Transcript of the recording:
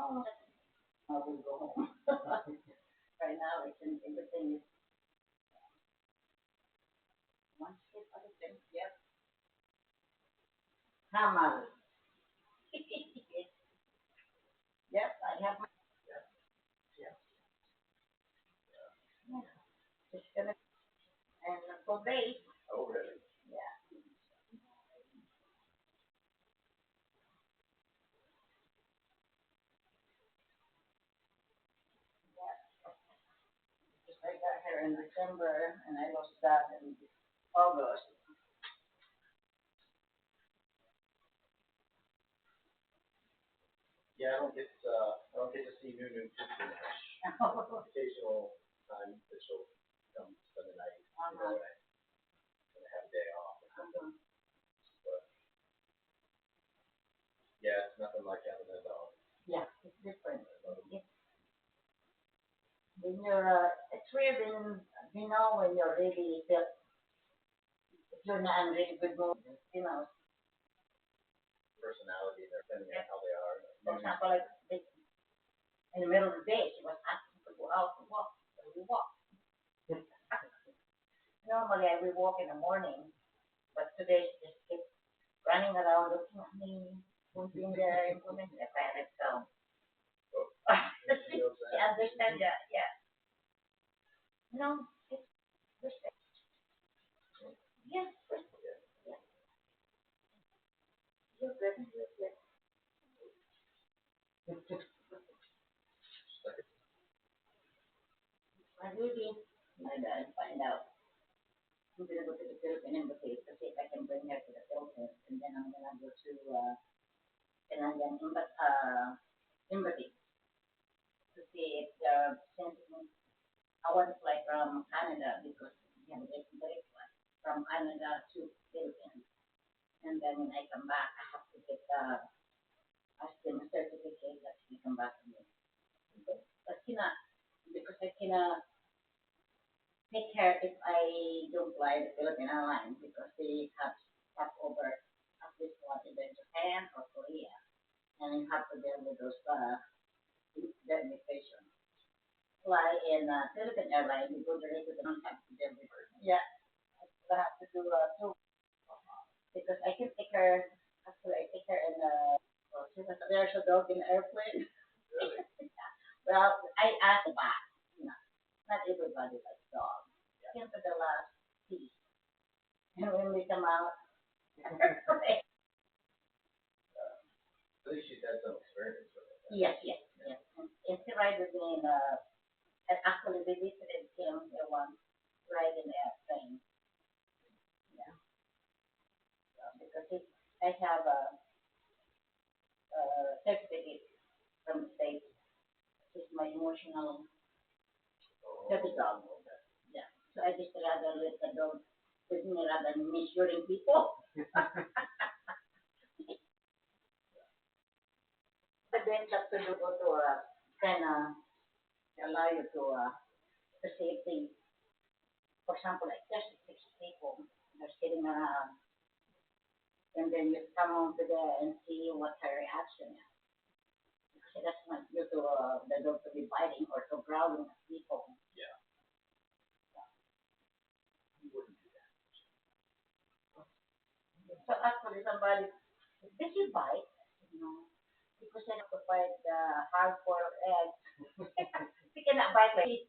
I will go home. Right now, it's in everything is one step at a time. Yep. Hammer. Yep, I have my. Yeah. Just gonna and for days. Oh, really? Yeah. Just I got here in December and I lost that in August. Yeah, I don't get to see new too much. Occasional time that she'll come spend the night, and have a day off or something. But yeah, it's nothing like having a dog. Yeah, it's different. When you're, it's weird when, when you're really, if you're not in really good mood, Personality, they're depending on how they are. for example, like in the middle of the day, she was asking to go out and walk. So we walk. Normally, I will walk in the morning, but today she just kept running around looking at me, pointing there, and pointing the parents. So, She knows she that. understands that, yeah. No, it's respect. Yes, respect. Yeah, you're good. You're good. I really, my dad find out. I'm gonna go to the Philippine embassy to see if I can bring her to the Philippines, and then I'm gonna go to Canadian embassy to see if they're sending. I want to fly from Canada because it's direct flight from Canada to Philippines, and then when I come back, I have to get ask them a certificate that she come back to me. But cannot because I cannot take care if I don't fly the Philippine Airlines because they have stop over at least one either Japan or Korea, and you have to deal with those the immigration. Fly in Philippine Airlines, you go directly to the don't have to deal with. Yeah, I have to do two because I can take her. Actually, I take her in she was there's a dog in the airplane. Really? Well, I asked back, you know, not everybody likes dogs. Came to the last piece, and when we come out, At least she's had some experience with it. yes, yes, yes. And he ride with me in and actually we visited him the one ride in the airplane. Yeah, so, because I have a certificate from the state. It's my emotional therapy dog. Yeah, so I just rather let the dog with me rather than measuring people. But then that's to go to kind of allow you to safety. For example, like there's six people, they're sitting around, and then you come over there and see what her reaction is. Because she doesn't want you to the dog to be biting or to growling at people. Yeah. You wouldn't do that. So actually, somebody did you bite? No, because I have to bite the hard boiled egg. You cannot bite like